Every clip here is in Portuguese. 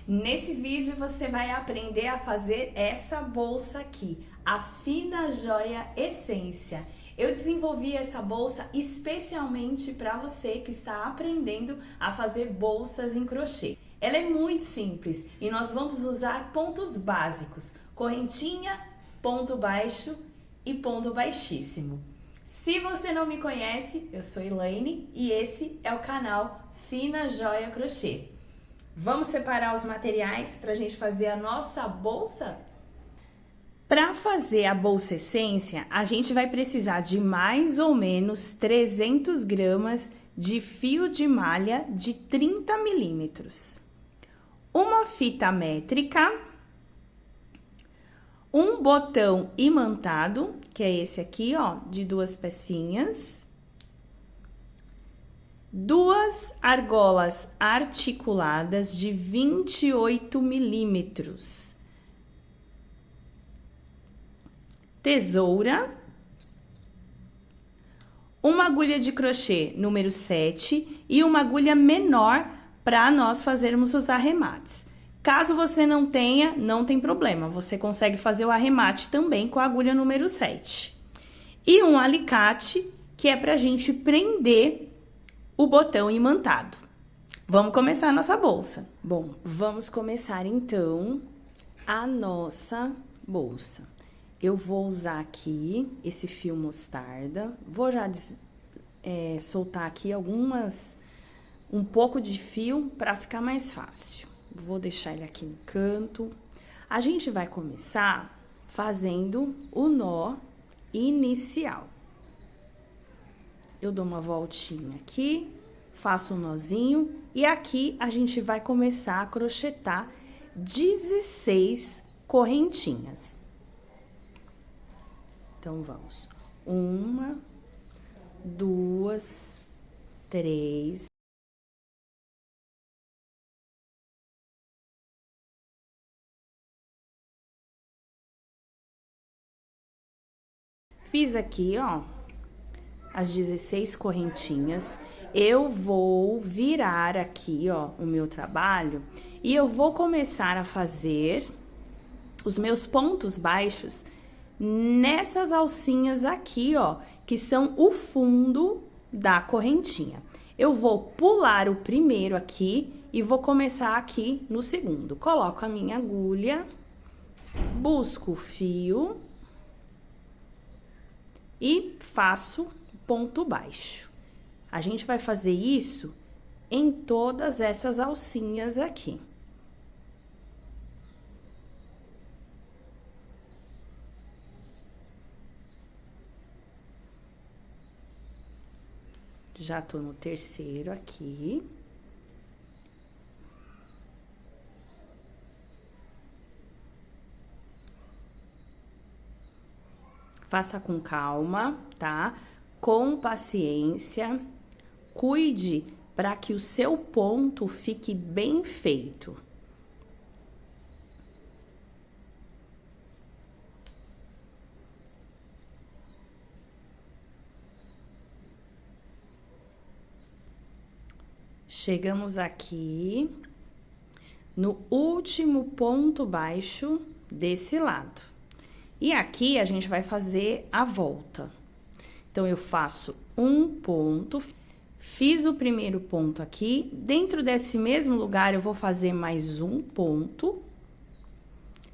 Nesse vídeo você vai aprender a fazer essa bolsa aqui, a Fina Joia Essência. Eu desenvolvi essa bolsa especialmente para você que está aprendendo a fazer bolsas em crochê. Ela é muito simples e nós vamos usar pontos básicos, correntinha, ponto baixo e ponto baixíssimo. Se você não me conhece, eu sou Elaine e esse é o canal Fina Joia Crochê. Vamos separar os materiais para a gente fazer a nossa bolsa? Para fazer a bolsa essência, a gente vai precisar de mais ou menos 300 gramas de fio de malha de 30 milímetros, uma fita métrica, um botão imantado, que é esse aqui, ó, de 2 pecinhas, 2 argolas articuladas de 28 milímetros, tesoura, uma agulha de crochê número 7 e uma agulha menor para nós fazermos os arremates. Caso você não tenha, não tem problema, você consegue fazer o arremate também com a agulha número 7. E um alicate, que é pra gente prender o botão imantado. Vamos começar a nossa bolsa. Bom, vamos começar então a nossa bolsa. Eu vou usar aqui esse fio mostarda, vou já soltar aqui um pouco de fio para ficar mais fácil. Vou deixar ele aqui no canto. A gente vai começar fazendo o nó inicial. Eu dou uma voltinha aqui, faço um nozinho e aqui a gente vai começar a crochetar 16 correntinhas. Então, vamos. 1, 2, 3. Fiz aqui, ó, as 16 correntinhas. Eu vou virar aqui, ó, o meu trabalho e eu vou começar a fazer os meus pontos baixos nessas alcinhas aqui, ó, que são o fundo da correntinha. Eu vou pular o primeiro aqui e vou começar aqui no segundo. Coloco a minha agulha, busco o fio e faço ponto baixo. A gente vai fazer isso em todas essas alcinhas aqui. Já tô no terceiro aqui. Faça com calma, tá? Com paciência. Cuide para que o seu ponto fique bem feito. Chegamos aqui no último ponto baixo desse lado. E aqui a gente vai fazer a volta. Então, eu faço um ponto, fiz o primeiro ponto aqui, dentro desse mesmo lugar eu vou fazer mais um ponto.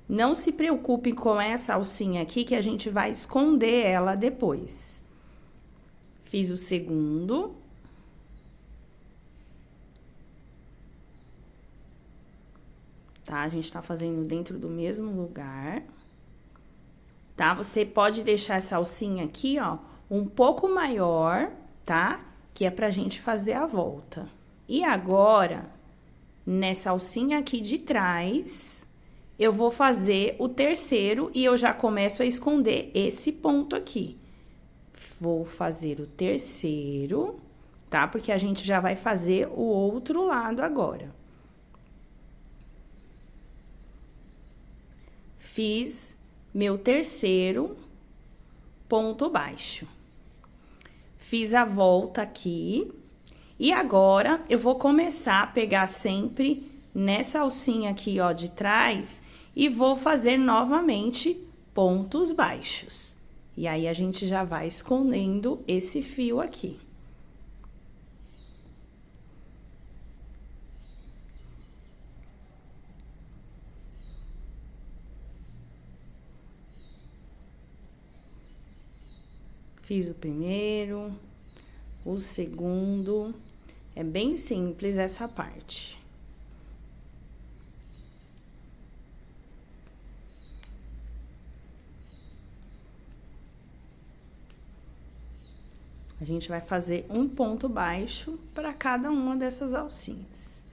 Não se preocupe com essa alcinha aqui, que a gente vai esconder ela depois. Fiz o segundo. Tá? A gente tá fazendo dentro do mesmo lugar. Tá? Você pode deixar essa alcinha aqui, ó, um pouco maior, tá? Que é pra gente fazer a volta. E agora, nessa alcinha aqui de trás, eu vou fazer o terceiro e eu já começo a esconder esse ponto aqui. Vou fazer o terceiro, tá? Porque a gente já vai fazer o outro lado agora. Fiz meu terceiro ponto baixo. Fiz a volta aqui. E agora, eu vou começar a pegar sempre nessa alcinha aqui, ó, de trás, e vou fazer novamente pontos baixos. E aí, a gente já vai escondendo esse fio aqui. Fiz o primeiro, o segundo, é bem simples essa parte. A gente vai fazer um ponto baixo para cada uma dessas alcinhas.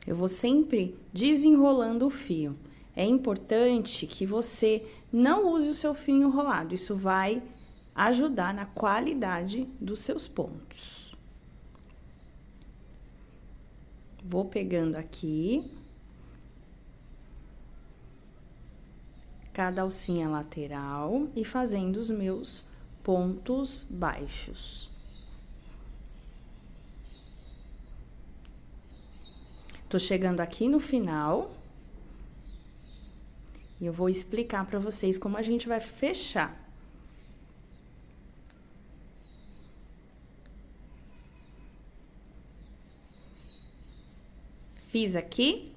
Eu vou sempre desenrolando o fio. É importante que você não use o seu fio enrolado, isso vai ajudar na qualidade dos seus pontos. Vou pegando aqui cada alcinha lateral e fazendo os meus pontos baixos. Tô chegando aqui no final. E eu vou explicar para vocês como a gente vai fechar. Fiz aqui.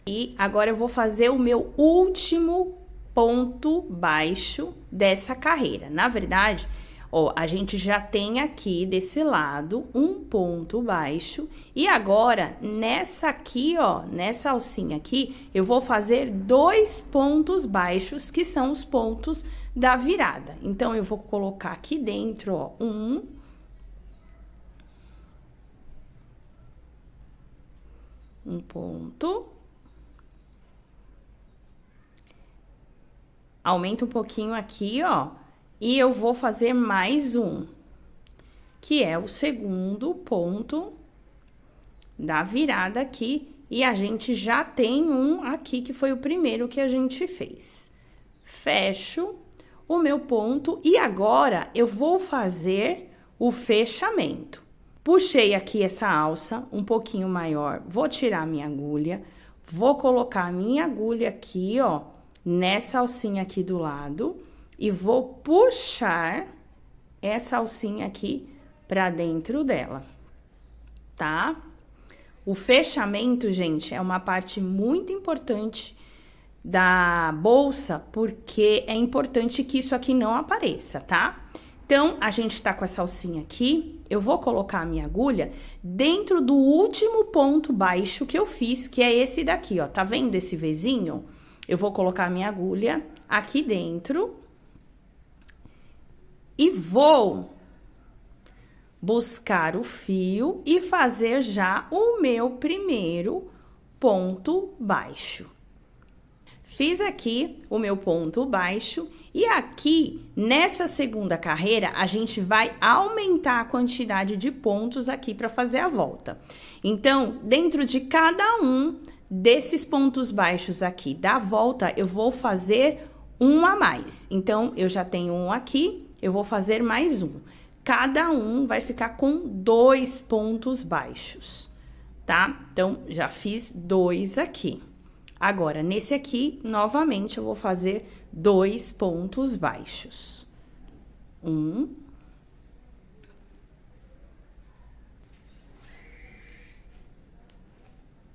E agora eu vou fazer o meu último ponto baixo dessa carreira. Na verdade, ó, a gente já tem aqui desse lado um ponto baixo. E agora, nessa aqui, ó, nessa alcinha aqui, eu vou fazer 2 pontos baixos, que são os pontos da virada. Então, eu vou colocar aqui dentro, ó, um ponto. Aumenta um pouquinho aqui, ó. E eu vou fazer mais um, que é o segundo ponto da virada aqui. E a gente já tem um aqui, que foi o primeiro que a gente fez. Fecho o meu ponto e agora eu vou fazer o fechamento. Puxei aqui essa alça um pouquinho maior, vou tirar minha agulha, vou colocar a minha agulha aqui, ó, nessa alcinha aqui do lado. E vou puxar essa alcinha aqui pra dentro dela, tá? O fechamento, gente, é uma parte muito importante da bolsa, porque é importante que isso aqui não apareça, tá? Então, a gente tá com essa alcinha aqui, eu vou colocar a minha agulha dentro do último ponto baixo que eu fiz, que é esse daqui, ó. Tá vendo esse Vzinho? Eu vou colocar a minha agulha aqui dentro. E vou buscar o fio e fazer já o meu primeiro ponto baixo. Fiz aqui o meu ponto baixo e aqui, nessa segunda carreira, a gente vai aumentar a quantidade de pontos aqui para fazer a volta. Então, dentro de cada um desses pontos baixos aqui da volta, eu vou fazer um a mais. Então, eu já tenho um aqui. Eu vou fazer mais um. Cada um vai ficar com 2 pontos baixos, tá? Então, já fiz 2 aqui. Agora, nesse aqui, novamente, eu vou fazer 2 pontos baixos.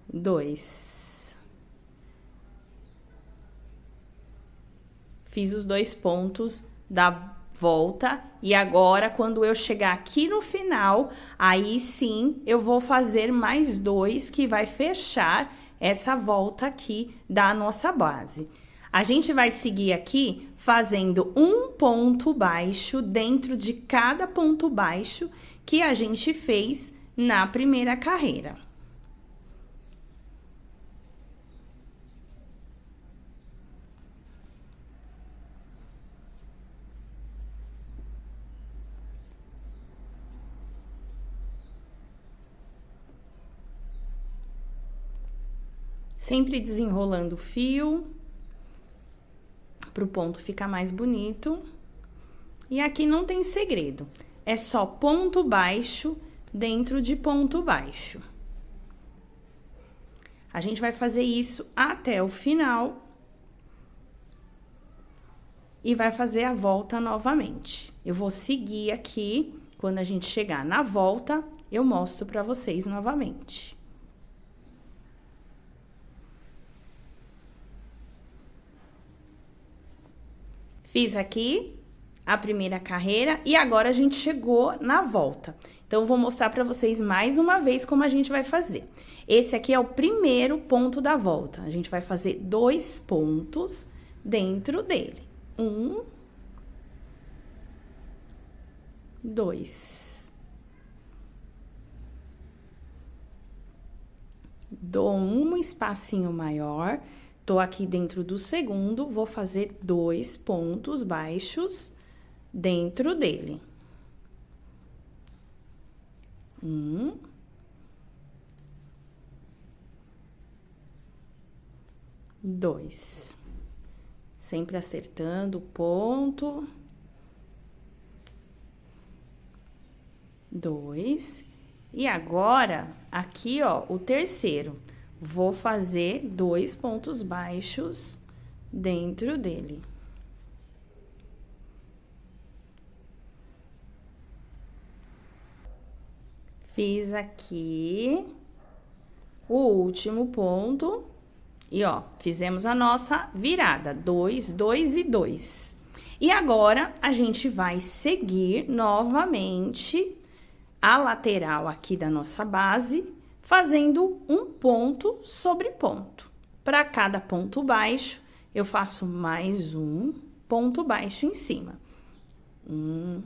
2. Fiz os 2 pontos da volta, e agora, quando eu chegar aqui no final, aí sim, eu vou fazer mais 2, que vai fechar essa volta aqui da nossa base. A gente vai seguir aqui fazendo um ponto baixo dentro de cada ponto baixo que a gente fez na primeira carreira. Sempre desenrolando o fio, para o ponto ficar mais bonito. E aqui não tem segredo, é só ponto baixo dentro de ponto baixo. A gente vai fazer isso até o final e vai fazer a volta novamente. Eu vou seguir aqui, quando a gente chegar na volta, eu mostro pra vocês novamente. Fiz aqui a primeira carreira e agora a gente chegou na volta. Então, eu vou mostrar pra vocês mais uma vez como a gente vai fazer. Esse aqui é o primeiro ponto da volta. A gente vai fazer 2 pontos dentro dele. 1, 2. Dou um espacinho maior, tô aqui dentro do segundo, vou fazer 2 pontos baixos dentro dele. 1. 2. Sempre acertando o ponto. 2. E agora, aqui, ó, o terceiro. Vou fazer 2 pontos baixos dentro dele. Fiz aqui o último ponto. E, ó, fizemos a nossa virada, 2, 2 e 2. E agora, a gente vai seguir novamente a lateral aqui da nossa base, fazendo um ponto sobre ponto. Para cada ponto baixo, eu faço mais um ponto baixo em cima. 1.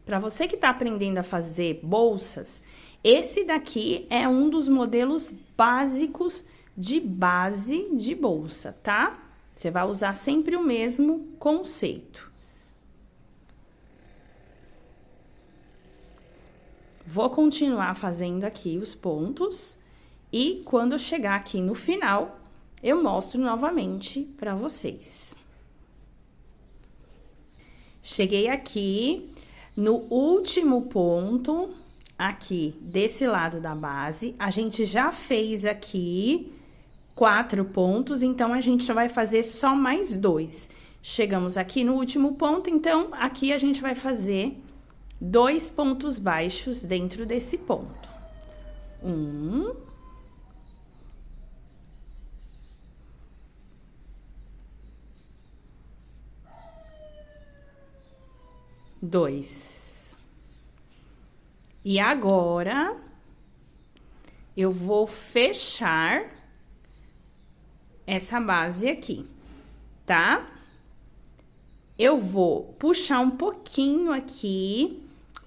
Para você que está aprendendo a fazer bolsas, esse daqui é um dos modelos básicos de base de bolsa, tá? Você vai usar sempre o mesmo conceito. Vou continuar fazendo aqui os pontos e quando eu chegar aqui no final, eu mostro novamente para vocês. Cheguei aqui no último ponto, aqui desse lado da base, a gente já fez aqui 4 pontos, então a gente já vai fazer só mais 2. Chegamos aqui no último ponto, então aqui a gente vai fazer 2 pontos baixos dentro desse ponto. 1. 2. E agora, eu vou fechar essa base aqui, tá? Eu vou puxar um pouquinho aqui,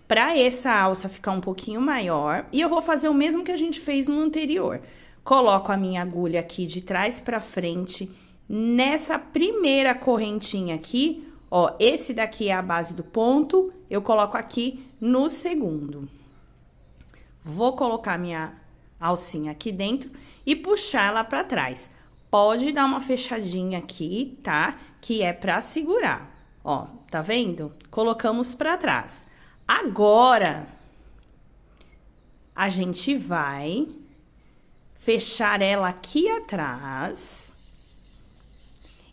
pra essa alça ficar um pouquinho maior, e eu vou fazer o mesmo que a gente fez no anterior. Coloco a minha agulha aqui de trás pra frente, nessa primeira correntinha aqui, ó, esse daqui é a base do ponto, eu coloco aqui no segundo. Vou colocar minha alcinha aqui dentro e puxar ela pra trás. Pode dar uma fechadinha aqui, tá? Que é pra segurar. Ó, tá vendo? Colocamos pra trás. Agora, a gente vai fechar ela aqui atrás.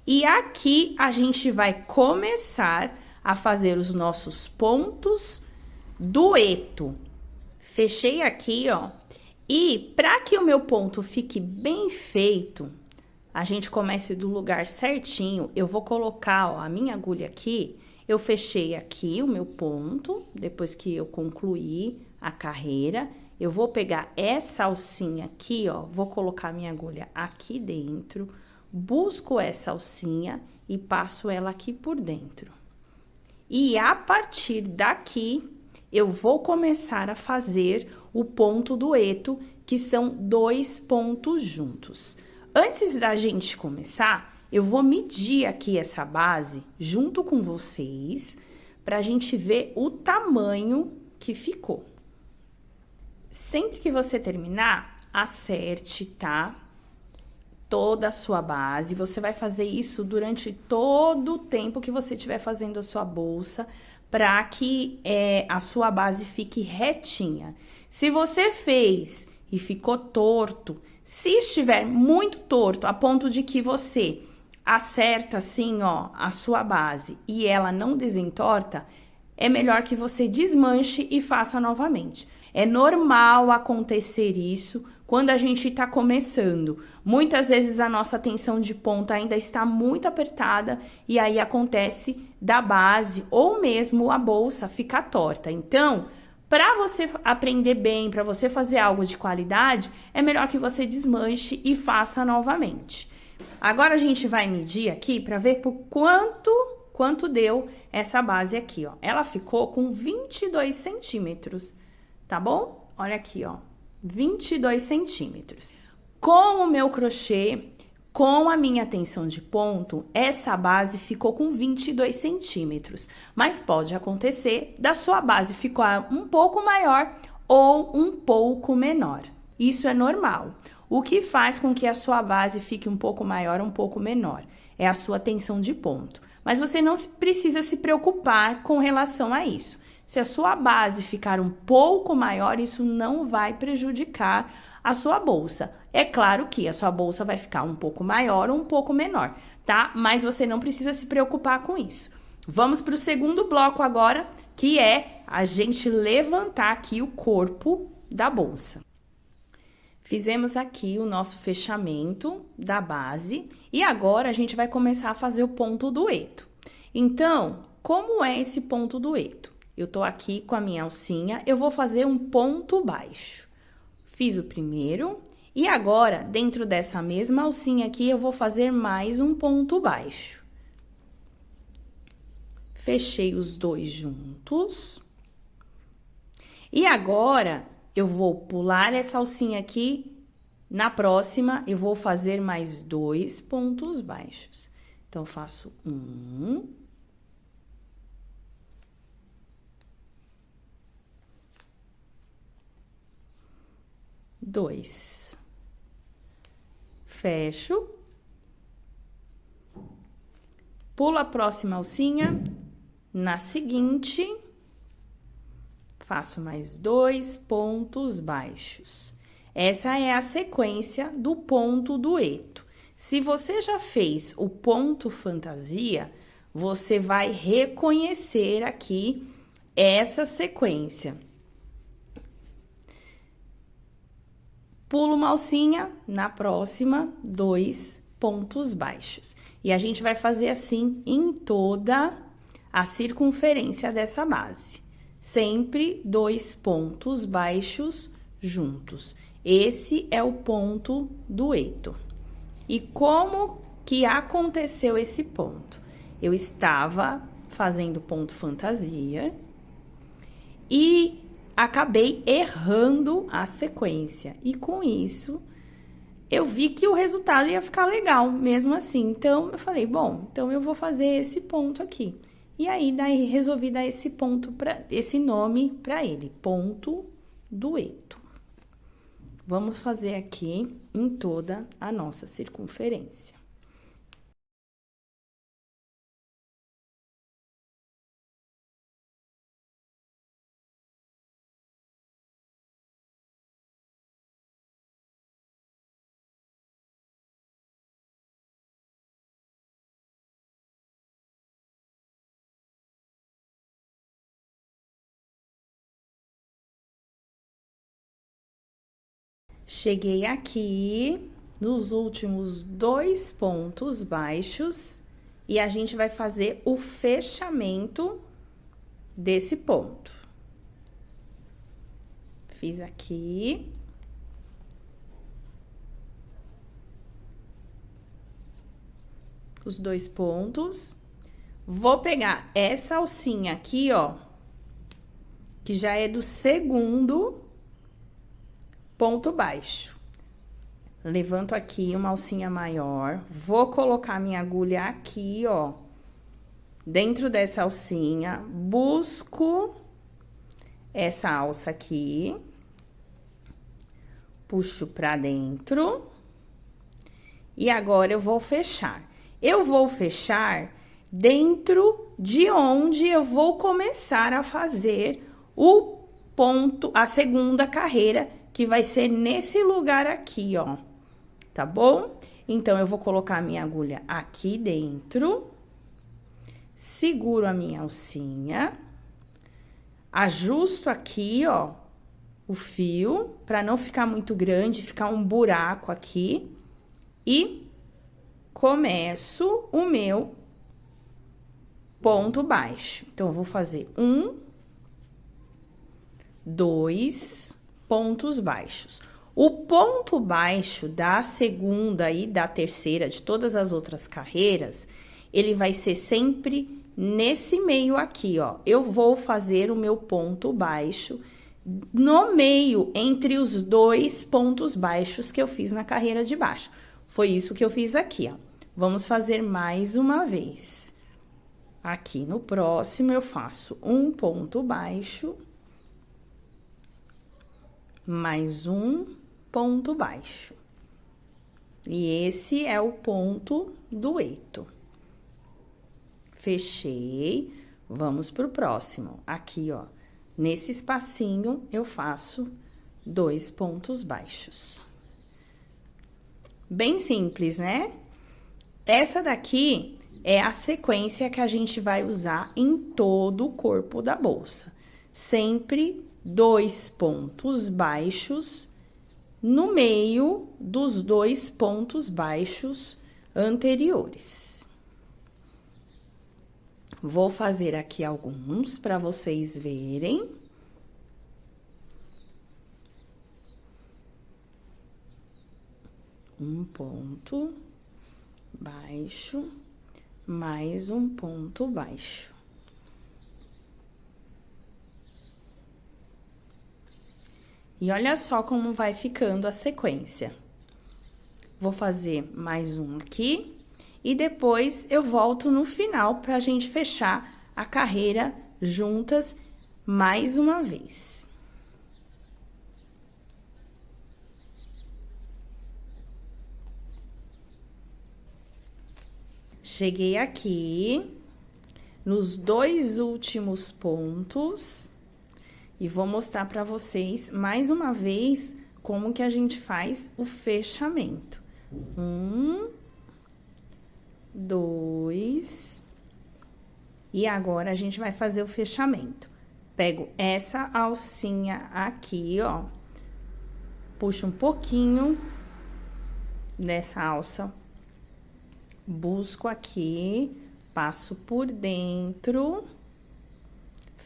E aqui a gente vai começar a fazer os nossos pontos dueto. Fechei aqui, ó. E para que o meu ponto fique bem feito, a gente comece do lugar certinho, eu vou colocar, ó, a minha agulha aqui, eu fechei aqui o meu ponto, depois que eu concluí a carreira, eu vou pegar essa alcinha aqui, ó, vou colocar minha agulha aqui dentro, busco essa alcinha e passo ela aqui por dentro. E a partir daqui, eu vou começar a fazer o ponto dueto, que são 2 pontos juntos. Antes da gente começar, eu vou medir aqui essa base junto com vocês, pra gente ver o tamanho que ficou. Sempre que você terminar, acerte, tá? toda a sua base. Você vai fazer isso durante todo o tempo que você estiver fazendo a sua bolsa, para que a sua base fique retinha. Se você fez e ficou torto, se estiver muito torto, a ponto de que você acerta assim, ó, a sua base e ela não desentorta, é melhor que você desmanche e faça novamente. É normal acontecer isso quando a gente está começando. Muitas vezes a nossa tensão de ponta ainda está muito apertada e aí acontece da base ou mesmo a bolsa ficar torta. Então, para você aprender bem, para você fazer algo de qualidade, é melhor que você desmanche e faça novamente. Agora a gente vai medir aqui para ver por quanto deu essa base aqui, ó. Ela ficou com 22 centímetros, tá bom? Olha aqui, ó, 22 centímetros. Com o meu crochê, com a minha tensão de ponto, essa base ficou com 22 centímetros. Mas pode acontecer da sua base ficar um pouco maior ou um pouco menor. Isso é normal. O que faz com que a sua base fique um pouco maior ou um pouco menor é a sua tensão de ponto. Mas você não precisa se preocupar com relação a isso. Se a sua base ficar um pouco maior, isso não vai prejudicar a sua bolsa. É claro que a sua bolsa vai ficar um pouco maior ou um pouco menor, tá? Mas você não precisa se preocupar com isso. Vamos para o segundo bloco agora, que é a gente levantar aqui o corpo da bolsa. Fizemos aqui o nosso fechamento da base e agora a gente vai começar a fazer o ponto dueto. Então, como é esse ponto dueto? Eu tô aqui com a minha alcinha, eu vou fazer um ponto baixo. Fiz o primeiro e agora, dentro dessa mesma alcinha aqui, eu vou fazer mais um ponto baixo. Fechei os dois juntos. E agora, eu vou pular essa alcinha aqui, na próxima eu vou fazer mais 2 pontos baixos. Então, faço 1, 2, fecho, pulo a próxima alcinha, na seguinte, faço mais 2 pontos baixos. Essa é a sequência do ponto dueto. Se você já fez o ponto fantasia, você vai reconhecer aqui essa sequência. Pulo uma alcinha, na próxima, 2 pontos baixos. E a gente vai fazer assim em toda a circunferência dessa base. Sempre 2 pontos baixos juntos. Esse é o ponto dueto. E como que aconteceu esse ponto? Eu estava fazendo ponto fantasia e acabei errando a sequência. E com isso, eu vi que o resultado ia ficar legal, mesmo assim. Então, eu falei, bom, então eu vou fazer esse ponto aqui. E aí, daí resolvi dar esse nome para ele, ponto dueto. Vamos fazer aqui em toda a nossa circunferência. Cheguei aqui nos últimos 2 pontos baixos e a gente vai fazer o fechamento desse ponto. Fiz aqui. Os 2 pontos. Vou pegar essa alcinha aqui, ó, que já é do segundo ponto baixo. Levanto aqui uma alcinha maior, vou colocar minha agulha aqui, ó, dentro dessa alcinha, busco essa alça aqui, puxo pra dentro E agora eu vou fechar. Eu vou fechar dentro de onde eu vou começar a fazer o ponto, a segunda carreira, que vai ser nesse lugar aqui, ó. Tá bom? Então, eu vou colocar a minha agulha aqui dentro, seguro a minha alcinha, ajusto aqui, ó, o fio, pra não ficar muito grande, ficar um buraco aqui, e começo o meu ponto baixo. Então, eu vou fazer 1, 2 pontos baixos. O ponto baixo da segunda e da terceira, de todas as outras carreiras, ele vai ser sempre nesse meio aqui, ó. Eu vou fazer o meu ponto baixo no meio, entre os 2 pontos baixos que eu fiz na carreira de baixo. Foi isso que eu fiz aqui, ó. Vamos fazer mais uma vez. Aqui no próximo, eu faço um ponto baixo, mais um ponto baixo. E esse é o ponto do eito. Fechei, vamos pro próximo. Aqui, ó, nesse espacinho, eu faço 2 pontos baixos. Bem simples, né? Essa daqui é a sequência que a gente vai usar em todo o corpo da bolsa. Sempre 2 pontos baixos no meio dos 2 pontos baixos anteriores. Vou fazer aqui alguns para vocês verem. Um ponto baixo, mais um ponto baixo. E olha só como vai ficando a sequência. Vou fazer mais um aqui e depois eu volto no final pra gente fechar a carreira juntas mais uma vez. Cheguei aqui nos 2 últimos pontos. E vou mostrar pra vocês, mais uma vez, como que a gente faz o fechamento. 1, 2... E agora, a gente vai fazer o fechamento. Pego essa alcinha aqui, ó. Puxo um pouquinho dessa alça. Busco aqui, passo por dentro...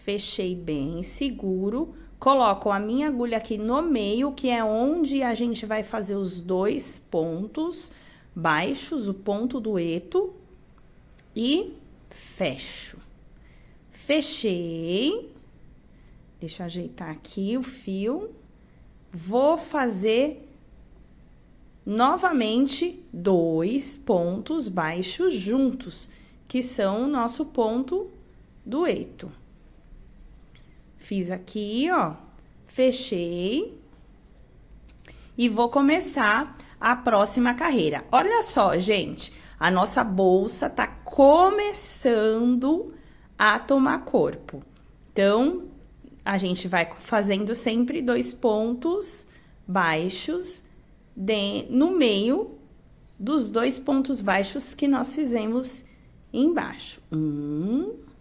Fechei bem, seguro, coloco a minha agulha aqui no meio, que é onde a gente vai fazer os 2 pontos baixos, o ponto do eto, e fecho. Fechei, deixa eu ajeitar aqui o fio, vou fazer novamente 2 pontos baixos juntos, que são o nosso ponto do eto. Fiz aqui, ó, fechei e vou começar a próxima carreira. Olha só, gente, a nossa bolsa tá começando a tomar corpo. Então, a gente vai fazendo sempre 2 pontos baixos no meio dos 2 pontos baixos que nós fizemos embaixo. 1,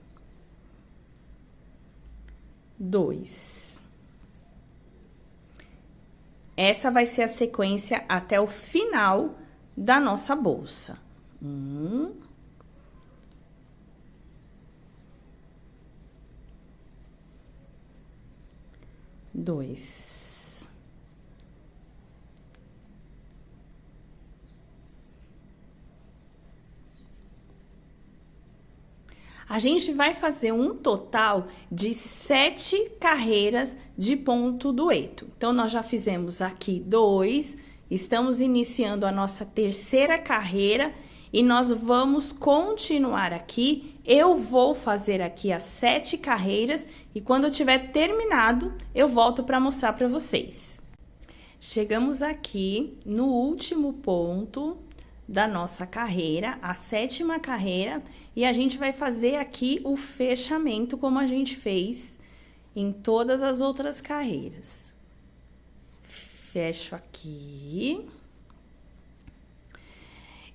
2. Essa vai ser a sequência até o final da nossa bolsa. 1, 2. A gente vai fazer um total de 7 carreiras de ponto do eto. Então, nós já fizemos aqui 2, estamos iniciando a nossa terceira carreira e nós vamos continuar aqui. Eu vou fazer aqui as 7 carreiras e quando eu tiver terminado, eu volto para mostrar para vocês. Chegamos aqui no último ponto da nossa carreira, a 7ª carreira, e a gente vai fazer aqui o fechamento como a gente fez em todas as outras carreiras. Fecho aqui.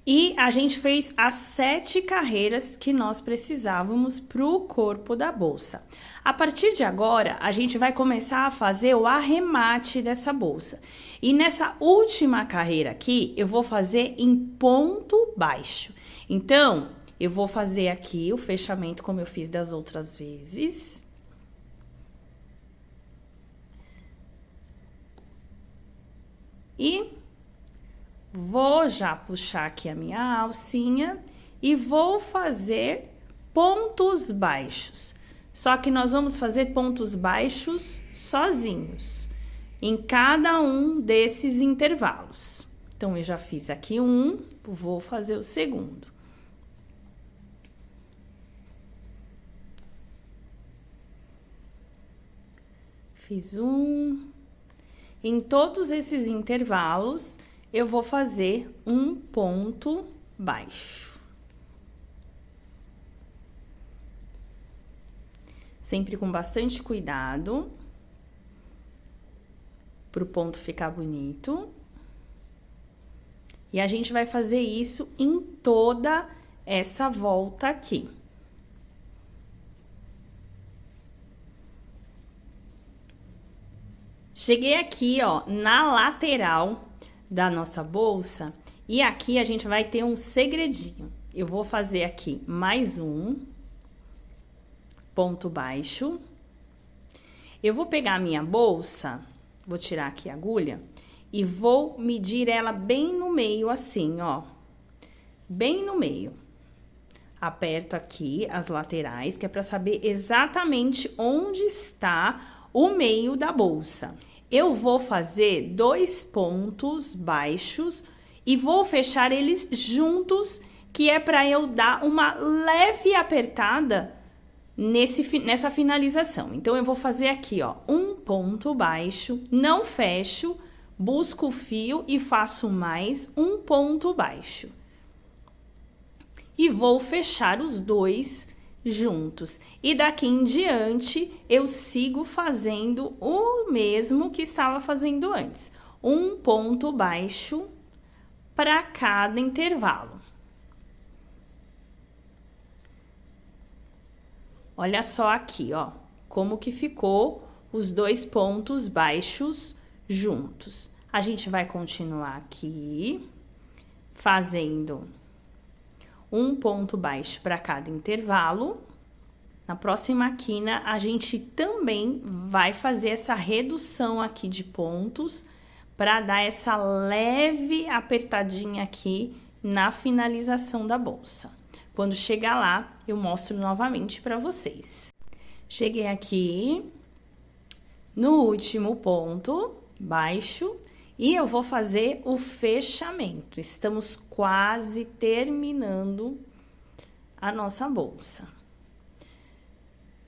E a gente fez as 7 carreiras que nós precisávamos para o corpo da bolsa. A partir de agora, a gente vai começar a fazer o arremate dessa bolsa. E nessa última carreira aqui, eu vou fazer em ponto baixo. Então, eu vou fazer aqui o fechamento como eu fiz das outras vezes. E vou já puxar aqui a minha alcinha e vou fazer pontos baixos. Só que nós vamos fazer pontos baixos sozinhos, em cada um desses intervalos. Então, eu já fiz aqui um, vou fazer o segundo. Fiz um. Em todos esses intervalos, eu vou fazer um ponto baixo. Sempre com bastante cuidado, para o ponto ficar bonito. E a gente vai fazer isso em toda essa volta aqui. Cheguei aqui, ó, na lateral da nossa bolsa, e aqui a gente vai ter um segredinho. Eu vou fazer aqui mais um ponto baixo. Eu vou pegar a minha bolsa, vou tirar aqui a agulha e vou medir ela bem no meio assim, ó. Bem no meio. Aperto aqui as laterais, que é para saber exatamente onde está o meio da bolsa. Eu vou fazer 2 pontos baixos e vou fechar eles juntos, que é para eu dar uma leve apertada nessa finalização. Então, eu vou fazer aqui, ó, um ponto baixo, não fecho, busco o fio e faço mais um ponto baixo. E vou fechar os 2 juntos. E daqui em diante, eu sigo fazendo o mesmo que estava fazendo antes. Um ponto baixo para cada intervalo. Olha só aqui, ó, como que ficou os 2 pontos baixos juntos. A gente vai continuar aqui, fazendo um ponto baixo para cada intervalo. Na próxima quina, a gente também vai fazer essa redução aqui de pontos para dar essa leve apertadinha aqui na finalização da bolsa. Quando chegar lá, eu mostro novamente para vocês. Cheguei aqui no último ponto baixo e eu vou fazer o fechamento. Estamos quase terminando a nossa bolsa.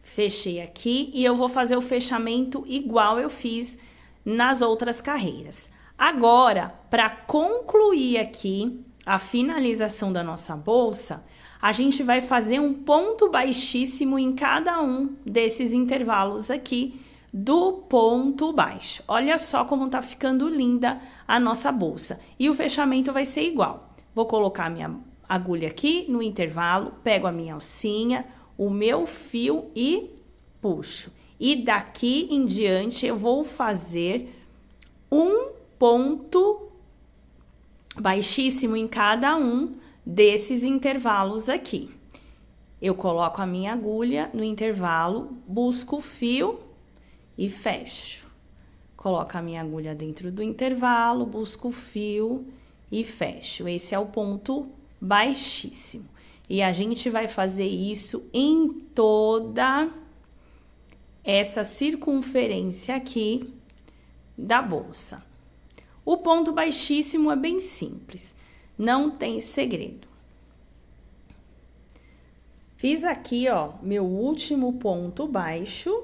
Fechei aqui e eu vou fazer o fechamento igual eu fiz nas outras carreiras. Agora, para concluir aqui a finalização da nossa bolsa, a gente vai fazer um ponto baixíssimo em cada um desses intervalos aqui do ponto baixo. Olha só como tá ficando linda a nossa bolsa. E o fechamento vai ser igual. Vou colocar minha agulha aqui no intervalo, pego a minha alcinha, o meu fio e puxo. E daqui em diante eu vou fazer um ponto baixíssimo em cada um desses intervalos aqui. Eu coloco a minha agulha no intervalo, busco o fio e fecho. Coloco a minha agulha dentro do intervalo, busco o fio e fecho. Esse é o ponto baixíssimo. E a gente vai fazer isso em toda essa circunferência aqui da bolsa. O ponto baixíssimo é bem simples, não tem segredo. Fiz aqui, ó, meu último ponto baixo.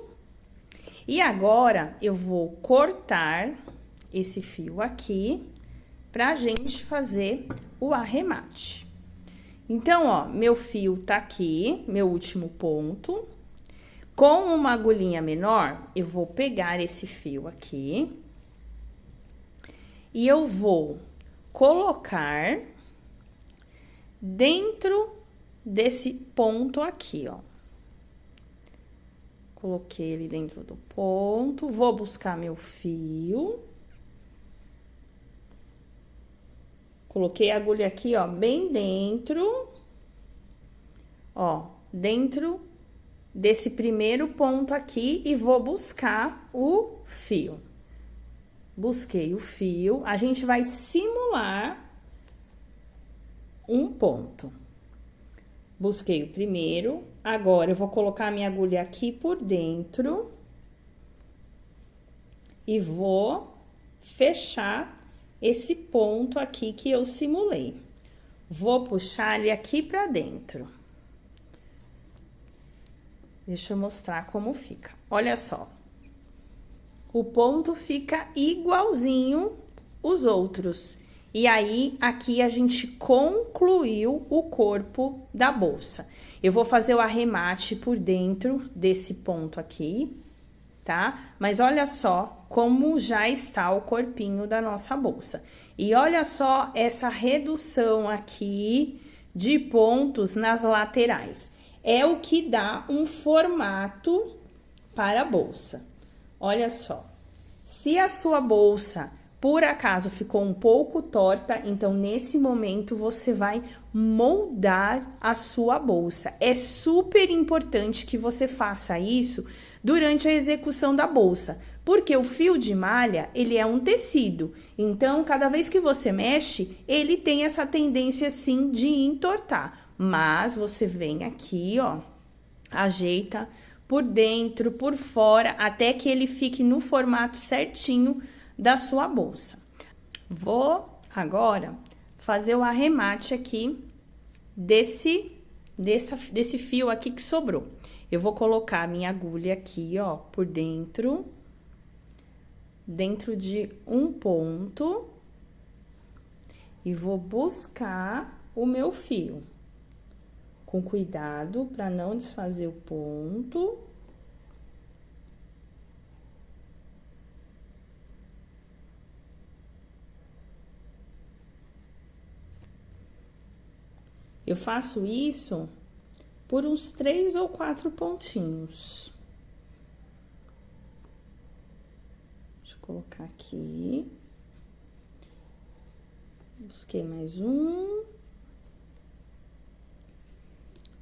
E agora, eu vou cortar esse fio aqui pra gente fazer o arremate. Então, ó, meu fio tá aqui, meu último ponto. Com uma agulhinha menor, eu vou pegar esse fio aqui e eu vou colocar dentro desse ponto aqui, ó. Coloquei ele dentro do ponto, vou buscar meu fio. Coloquei a agulha aqui, ó, bem dentro, ó, dentro desse primeiro ponto aqui e vou buscar o fio. Busquei o fio, a gente vai simular um ponto. Busquei o primeiro, agora eu vou colocar a minha agulha aqui por dentro e vou fechar esse ponto aqui que eu simulei. Vou puxar ele aqui pra dentro. Deixa eu mostrar como fica. Olha só. O ponto fica igualzinho os outros. E aí, aqui a gente concluiu o corpo da bolsa. Eu vou fazer o arremate por dentro desse ponto aqui, tá? Mas olha só como já está o corpinho da nossa bolsa. E olha só essa redução aqui de pontos nas laterais. É o que dá um formato para a bolsa. Olha só. Se a sua bolsa por acaso ficou um pouco torta, então nesse momento você vai moldar a sua bolsa. É super importante que você faça isso durante a execução da bolsa, porque o fio de malha, ele é um tecido. Então, cada vez que você mexe, ele tem essa tendência sim de entortar. Mas você vem aqui, ó, ajeita por dentro, por fora, até que ele fique no formato certinho da sua bolsa. Vou agora fazer o arremate aqui desse fio aqui que sobrou. Eu vou colocar a minha agulha aqui, ó, por dentro de um ponto e vou buscar o meu fio. Com cuidado para não desfazer o ponto. Eu faço isso por uns 3 ou 4 pontinhos. Deixa eu colocar aqui. Busquei mais um.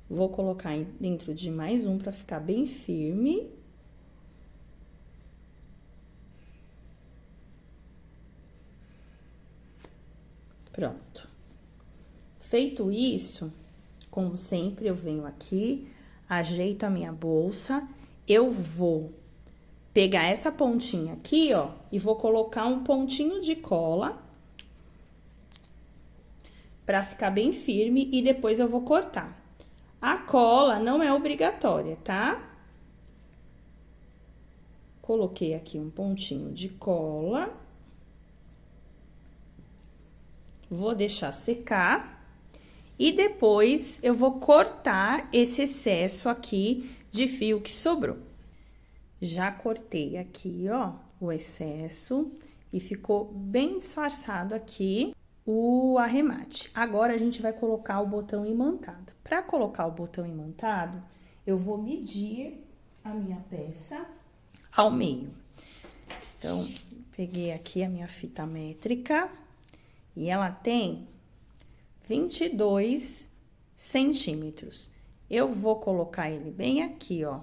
Vou colocar dentro de mais um para ficar bem firme. Pronto. Feito isso, como sempre, eu venho aqui, ajeito a minha bolsa, eu vou pegar essa pontinha aqui, ó, e vou colocar um pontinho de cola para ficar bem firme e depois eu vou cortar. A cola não é obrigatória, tá? Coloquei aqui um pontinho de cola. Vou deixar secar. E depois, eu vou cortar esse excesso aqui de fio que sobrou. Já cortei aqui, ó, o excesso e ficou bem disfarçado aqui o arremate. Agora, a gente vai colocar o botão imantado. Para colocar o botão imantado, eu vou medir a minha peça ao meio. Então, peguei aqui a minha fita métrica e ela tem 22 centímetros. Eu vou colocar ele bem aqui, ó,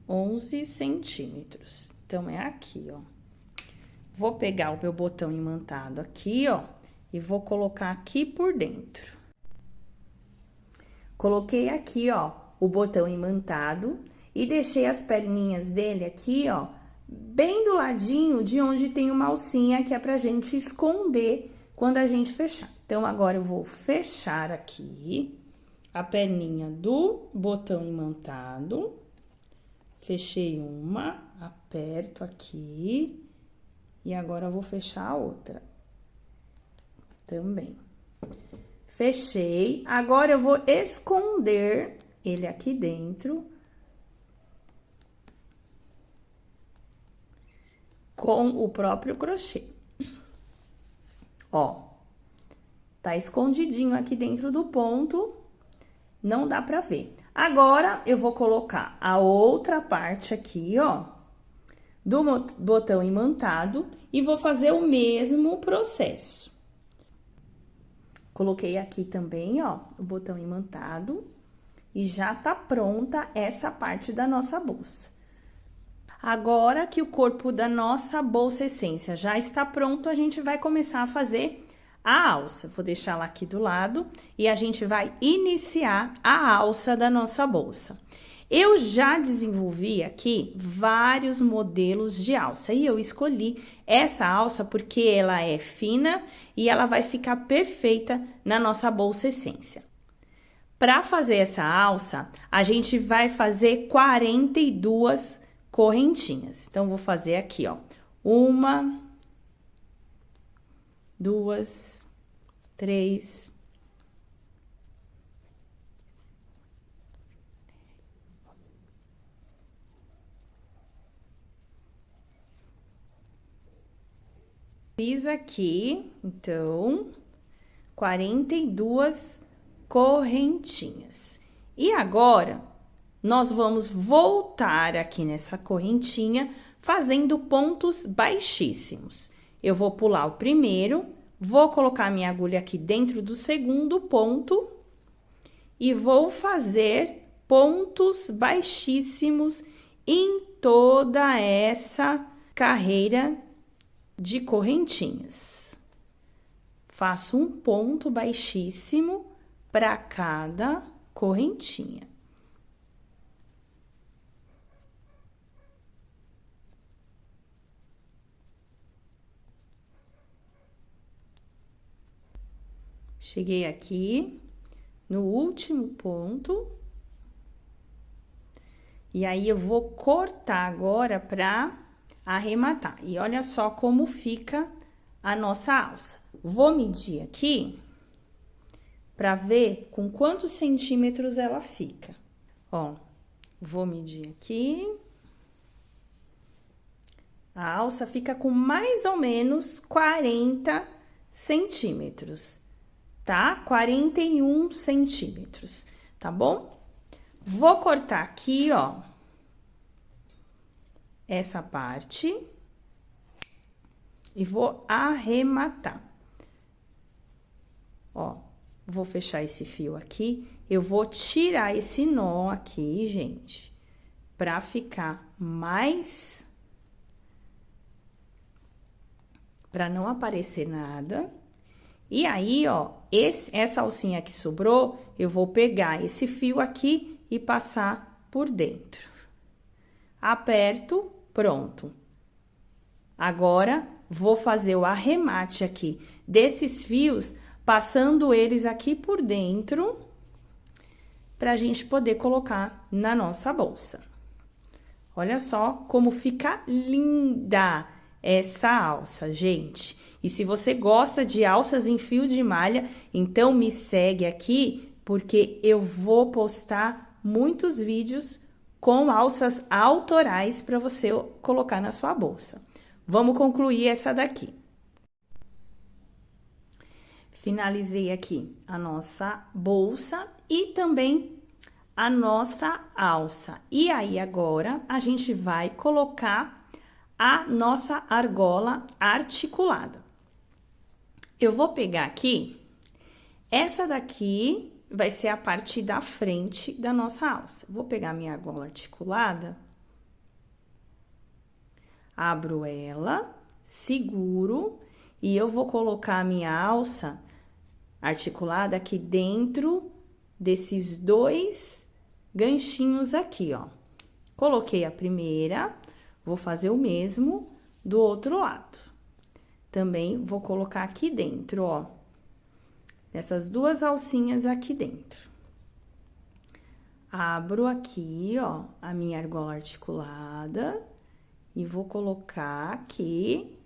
11 centímetros. Então, é aqui, ó. Vou pegar o meu botão imantado aqui, ó, e vou colocar aqui por dentro. Coloquei aqui, ó, o botão imantado e deixei as perninhas dele aqui, ó, bem do ladinho de onde tem uma alcinha que é pra gente esconder quando a gente fechar. Então, agora eu vou fechar aqui a perninha do botão imantado. Fechei uma, aperto aqui e agora eu vou fechar a outra. também. Fechei. Agora, eu vou esconder ele aqui dentro com o próprio crochê. Ó, tá escondidinho aqui dentro do ponto, não dá pra ver. Agora, eu vou colocar a outra parte aqui, ó, do botão imantado e vou fazer o mesmo processo. Coloquei aqui também, ó, o botão imantado e já tá pronta essa parte da nossa bolsa. Agora que o corpo da nossa bolsa essência já está pronto, a gente vai começar a fazer a alça. Vou deixar ela aqui do lado e a gente vai iniciar a alça da nossa bolsa. Eu já desenvolvi aqui vários modelos de alça e eu escolhi essa alça porque ela é fina e ela vai ficar perfeita na nossa bolsa essência. Para fazer essa alça, a gente vai fazer 42 correntinhas. Então, vou fazer aqui, ó, 1, 2, 3, 4. Fiz aqui, então, 42 correntinhas. E agora, nós vamos voltar aqui nessa correntinha, fazendo pontos baixíssimos. Eu vou pular o primeiro, vou colocar minha agulha aqui dentro do segundo ponto e vou fazer pontos baixíssimos em toda essa carreira de correntinhas. Faço um ponto baixíssimo para cada correntinha. Cheguei aqui no último ponto. E aí, eu vou cortar agora para arrematar. E olha só como fica a nossa alça. Vou medir aqui para ver com quantos centímetros ela fica. Ó, vou medir aqui. A alça fica com mais ou menos 40 centímetros, tá? 41 centímetros, tá bom? Vou cortar aqui, ó, essa parte e vou arrematar. Ó, vou fechar esse fio aqui, eu vou tirar esse nó aqui, gente, pra ficar mais... pra não aparecer nada. E aí, ó, essa alcinha que sobrou, eu vou pegar esse fio aqui e passar por dentro. Aperto, pronto. Agora, vou fazer o arremate aqui desses fios, passando eles aqui por dentro, pra gente poder colocar na nossa bolsa. Olha só como fica linda essa alça, gente. E se você gosta de alças em fio de malha, então me segue aqui, porque eu vou postar muitos vídeos com alças autorais para você colocar na sua bolsa. Vamos concluir essa daqui. Finalizei aqui a nossa bolsa e também a nossa alça. E aí, agora, a gente vai colocar a nossa argola articulada. Eu vou pegar aqui, essa daqui vai ser a parte da frente da nossa alça. Vou pegar minha argola articulada, abro ela, seguro, e eu vou colocar a minha alça articulada aqui dentro desses dois ganchinhos aqui, ó. Coloquei a primeira, vou fazer o mesmo do outro lado. Também vou colocar aqui dentro, ó, essas duas alcinhas aqui dentro. Abro aqui, ó, a minha argola articulada e vou colocar aqui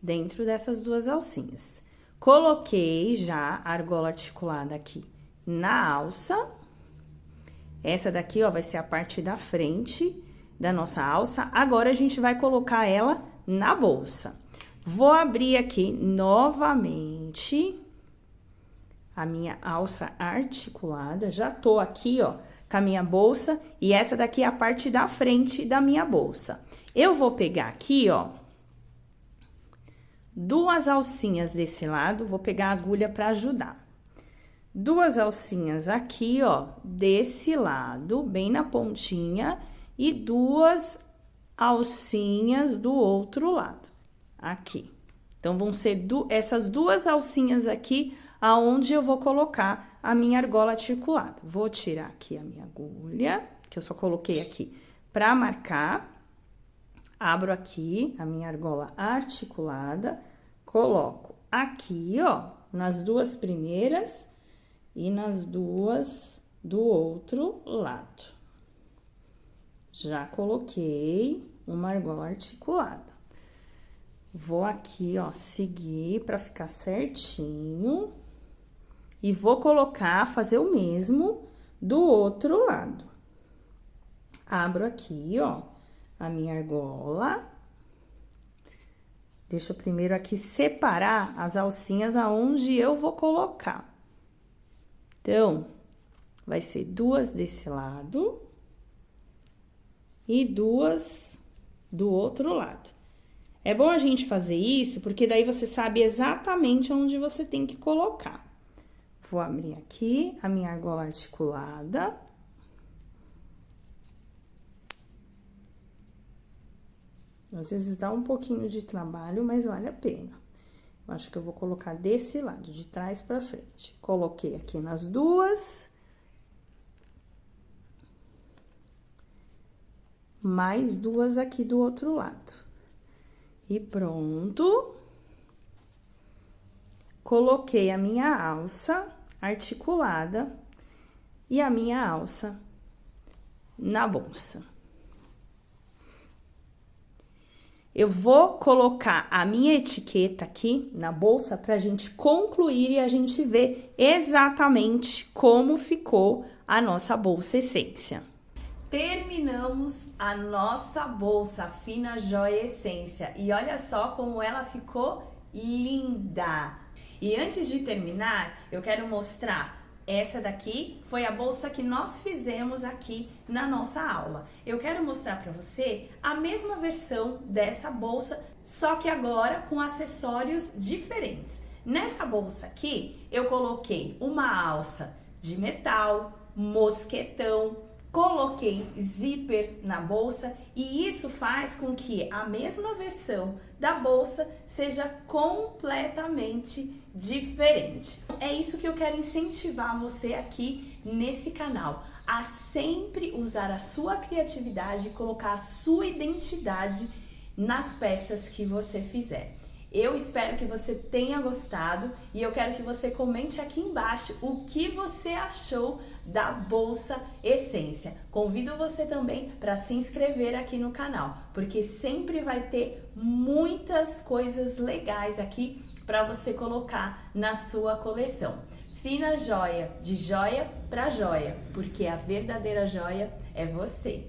dentro dessas duas alcinhas. Coloquei já a argola articulada aqui na alça. Essa daqui, ó, vai ser a parte da frente da nossa alça. Agora, a gente vai colocar ela na bolsa. Vou abrir aqui novamente a minha alça articulada. Já tô aqui, ó, com a minha bolsa. E essa daqui é a parte da frente da minha bolsa. Eu vou pegar aqui, ó, duas alcinhas desse lado. Vou pegar a agulha para ajudar. Duas alcinhas aqui, ó, desse lado, bem na pontinha, e duas alcinhas do outro lado, aqui. Então, vão ser essas duas alcinhas aqui, aonde eu vou colocar a minha argola articulada. Vou tirar aqui a minha agulha, que eu só coloquei aqui pra marcar. Abro aqui a minha argola articulada, coloco aqui, ó, nas duas primeiras e nas duas do outro lado. Já coloquei uma argola articulada. Vou aqui, ó, seguir para ficar certinho. E vou colocar, fazer o mesmo do outro lado. Abro aqui, ó, a minha argola. Deixa eu primeiro aqui separar as alcinhas aonde eu vou colocar. Então, vai ser duas desse lado e duas do outro lado. É bom a gente fazer isso, porque daí você sabe exatamente onde você tem que colocar. Vou abrir aqui a minha argola articulada. Às vezes dá um pouquinho de trabalho, mas vale a pena. Eu acho que eu vou colocar desse lado, de trás pra frente. Coloquei aqui nas duas. Mais duas aqui do outro lado. E pronto. Coloquei a minha alça articulada e a minha alça na bolsa. Eu vou colocar a minha etiqueta aqui na bolsa pra gente concluir e a gente ver exatamente como ficou a nossa bolsa essência. Terminamos a nossa bolsa Fina Joia Essência e olha só como ela ficou linda! E antes de terminar, eu quero mostrar. Essa daqui foi a bolsa que nós fizemos aqui na nossa aula. Eu quero mostrar para você a mesma versão dessa bolsa, só que agora com acessórios diferentes. Nessa bolsa aqui, eu coloquei uma alça de metal, mosquetão, coloquei zíper na bolsa e isso faz com que a mesma versão da bolsa seja completamente diferente. É isso que eu quero incentivar você aqui nesse canal, a sempre usar a sua criatividade e colocar a sua identidade nas peças que você fizer. Eu espero que você tenha gostado e eu quero que você comente aqui embaixo o que você achou da Bolsa Essência. Convido você também para se inscrever aqui no canal, porque sempre vai ter muitas coisas legais aqui para você colocar na sua coleção. Fina Joia, de joia para joia, porque a verdadeira joia é você.